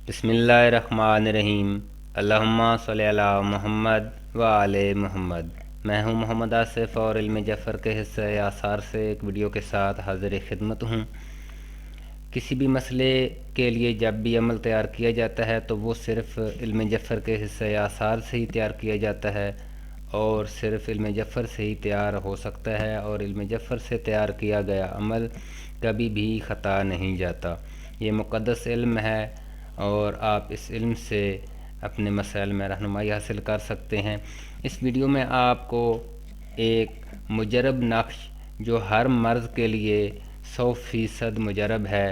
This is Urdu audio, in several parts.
بسم اللہ الرحمن الرحیم۔ اللہم صلی علی محمد و آل محمد۔ میں ہوں محمد آصف اور علم جعفر کے حصہ آثار سے ایک ویڈیو کے ساتھ حاضر خدمت ہوں۔ کسی بھی مسئلے کے لیے جب بھی عمل تیار کیا جاتا ہے تو وہ صرف علم جعفر کے حصہ آثار سے ہی تیار کیا جاتا ہے اور صرف علم جعفر سے ہی تیار ہو سکتا ہے، اور علم جعفر سے تیار کیا گیا عمل کبھی بھی خطا نہیں جاتا۔ یہ مقدس علم ہے اور آپ اس علم سے اپنے مسائل میں رہنمائی حاصل کر سکتے ہیں۔ اس ویڈیو میں آپ کو ایک مجرب نقش جو ہر مرض کے لیے 100% مجرب ہے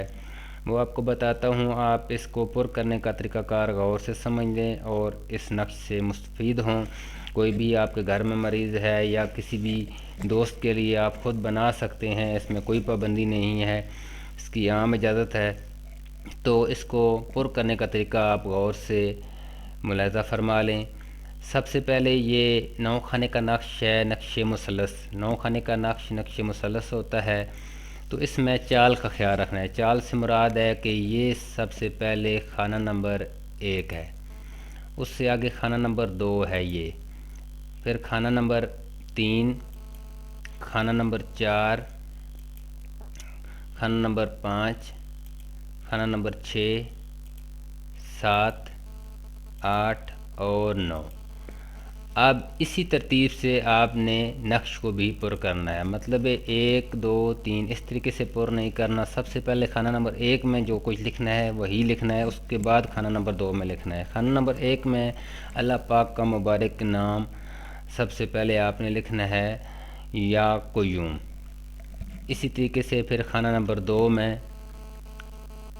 وہ آپ کو بتاتا ہوں۔ آپ اس کو پر کرنے کا طریقہ کار غور سے سمجھ لیں اور اس نقش سے مستفید ہوں۔ کوئی بھی آپ کے گھر میں مریض ہے یا کسی بھی دوست کے لیے آپ خود بنا سکتے ہیں، اس میں کوئی پابندی نہیں ہے، اس کی عام اجازت ہے۔ تو اس کو پر کرنے کا طریقہ آپ غور سے ملاحظہ فرما لیں۔ سب سے پہلے یہ 9 خانے کا نقش ہے، نقش مثلث۔ 9 خانے کا نقش مثلث ہوتا ہے، تو اس میں چال کا خیال رکھنا ہے۔ چال سے مراد ہے کہ یہ سب سے پہلے خانہ نمبر 1 ہے، اس سے آگے خانہ نمبر 2 ہے، یہ پھر خانہ نمبر 3، خانہ نمبر 4، خانہ نمبر 5، خانہ نمبر 6، 7، 8 اور 9۔ اب اسی ترتیب سے آپ نے نقش کو بھی پر کرنا ہے، مطلب 1 2 3 اس طریقے سے پر نہیں کرنا۔ سب سے پہلے خانہ نمبر 1 میں جو کچھ لکھنا ہے وہی لکھنا ہے، اس کے بعد خانہ نمبر 2 میں لکھنا ہے۔ خانہ نمبر 1 میں اللہ پاک کا مبارک نام سب سے پہلے آپ نے لکھنا ہے، یا قیوم۔ اسی طریقے سے پھر خانہ نمبر 2 میں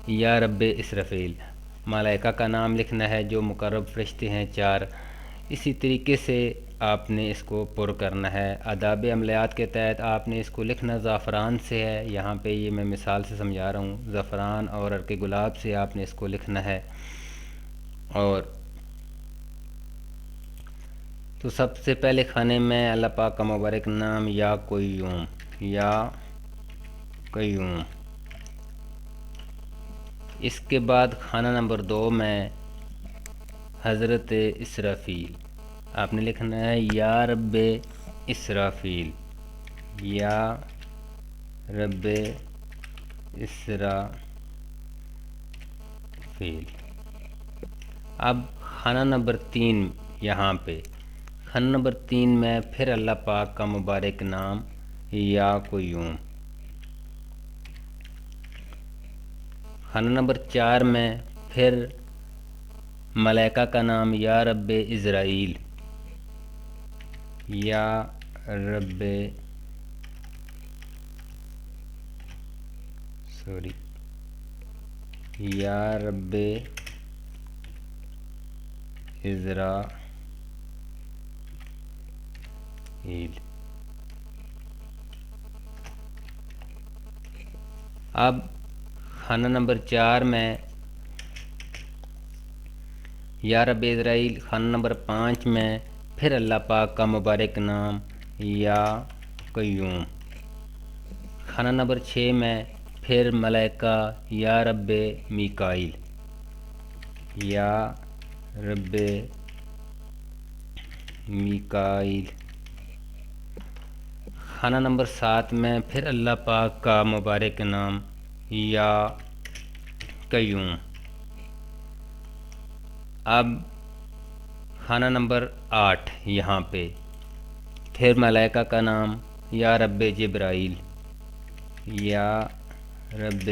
یا رب اسرافیل، ملائکہ کا نام لکھنا ہے جو مقرب فرشتے ہیں 4۔ اسی طریقے سے آپ نے اس کو پر کرنا ہے۔ آداب عملیات کے تحت آپ نے اس کو لکھنا زعفران سے ہے، یہاں پہ یہ میں مثال سے سمجھا رہا ہوں، زعفران اور عرق گلاب سے آپ نے اس کو لکھنا ہے۔ اور تو سب سے پہلے خانے میں اللہ پاک کا مبارک نام یا قیوم، یا قیوم۔ اس کے بعد خانہ نمبر 2 میں حضرت اسرافیل، آپ نے لکھنا ہے یا رب اسرافیل، یا رب اسرافیل۔ اب خانہ نمبر 3 یہاں پہ خانہ نمبر 3 میں پھر اللہ پاک کا مبارک نام یا قیوم۔ خانہ نمبر 4 میں پھر ملائکہ کا نام یا رب عزرائیل، یا رب یا رب عزرائیل۔ اب خانہ نمبر 4 میں یا رب عزرائیل، خانہ نمبر 5 میں پھر اللہ پاک کا مبارک نام یا قیوم۔ خانہ نمبر 6 میں پھر ملائکہ یا رب میکائیل، یا رب میکائیل۔ خانہ نمبر 7 میں پھر اللہ پاک کا مبارک نام یا قیوم۔ اب خانہ نمبر 8 یہاں پہ پھر ملائکہ کا نام یا رب جبرائیل، یا رب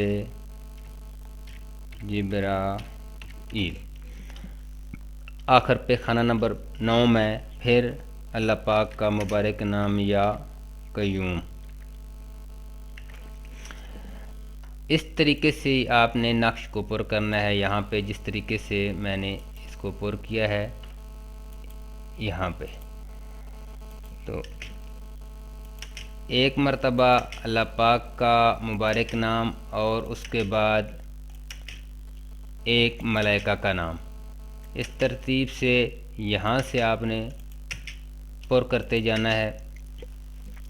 جبرائیل۔ آخر پہ خانہ نمبر 9 میں پھر اللہ پاک کا مبارک نام یا قیوم۔ اس طریقے سے آپ نے نقش کو پر کرنا ہے۔ یہاں پہ جس طریقے سے میں نے اس کو پر کیا ہے یہاں پہ، تو ایک مرتبہ اللہ پاک کا مبارک نام اور اس کے بعد ایک ملائکہ کا نام، اس ترتیب سے یہاں سے آپ نے پر کرتے جانا ہے۔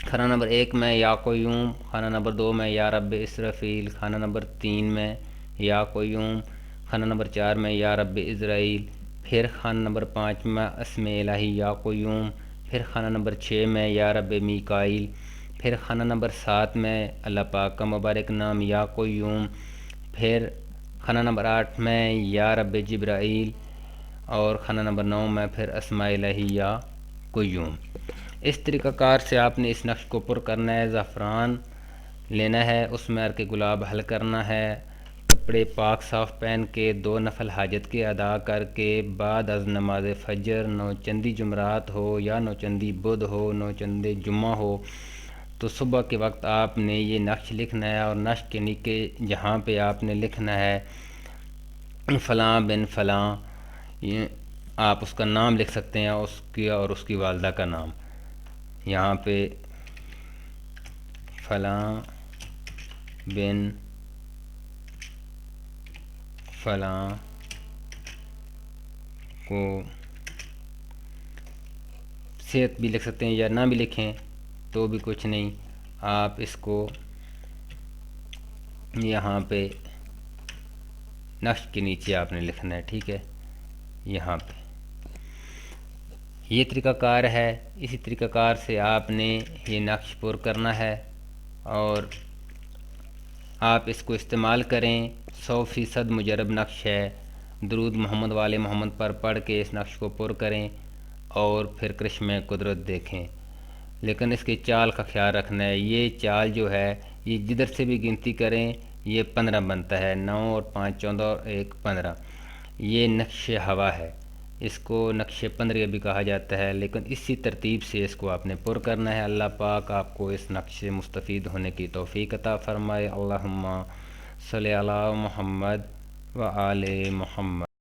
خانہ نمبر 1 میں یا قیوم، خانہ نمبر 2 میں یا رب اسرافیل، خانہ نمبر 3 میں یا قیوم، خانہ نمبر 4 میں یا رب اسرائیل، پھر خانہ نمبر 5 میں اسم الہی یا قیوم، پھر خانہ نمبر 6 میں یا رب میکائیل، پھر خانہ نمبر 7 میں اللہ پاک کا مبارک نام یا قیوم، پھر خانہ نمبر 8 میں یا رب جبرائیل، اور خانہ نمبر 9 میں پھر اسماء الہی یا قیوم۔ اس طریقہ کار سے آپ نے اس نقش کو پر کرنا ہے۔ زعفران لینا ہے، اس میں عرق گلاب حل کرنا ہے، کپڑے پاک صاف پہن کے 2 نفل حاجت کے ادا کر کے بعد از نماز فجر، 9 چندی جمعرات ہو یا 9 چندی بدھ ہو، 9 چندی جمعہ ہو، تو صبح کے وقت آپ نے یہ نقش لکھنا ہے، اور نقش کے نیچے جہاں پہ آپ نے لکھنا ہے فلاں بن فلاں، یہ آپ اس کا نام لکھ سکتے ہیں، اس کی اور اس کی والدہ کا نام، یہاں پہ فلاں بن فلاں کو صحت بھی لکھ سکتے ہیں یا نہ بھی لکھیں تو بھی کچھ نہیں، آپ اس کو یہاں پہ نقش کے نیچے آپ نے لکھنا ہے، ٹھیک ہے، یہاں پہ یہ طریقہ کار ہے۔ اسی طریقہ کار سے آپ نے یہ نقش پر کرنا ہے، اور آپ اس کو استعمال کریں۔ 100% مجرب نقش ہے، درود محمد والے محمد پر پڑھ کے اس نقش کو پر کریں اور پھر کرشمِ قدرت دیکھیں، لیکن اس کی چال کا خیال رکھنا ہے۔ یہ چال جو ہے یہ جدھر سے بھی گنتی کریں یہ 15 بنتا ہے، 9 اور 5 14 اور 1 15، یہ نقش ہوا ہے، اس کو نقش 15 بھی کہا جاتا ہے، لیکن اسی ترتیب سے اس کو آپ نے پر کرنا ہے۔ اللہ پاک آپ کو اس نقش سے مستفید ہونے کی توفیق عطا فرمائے۔ اللہم صلی علی محمد و آل محمد۔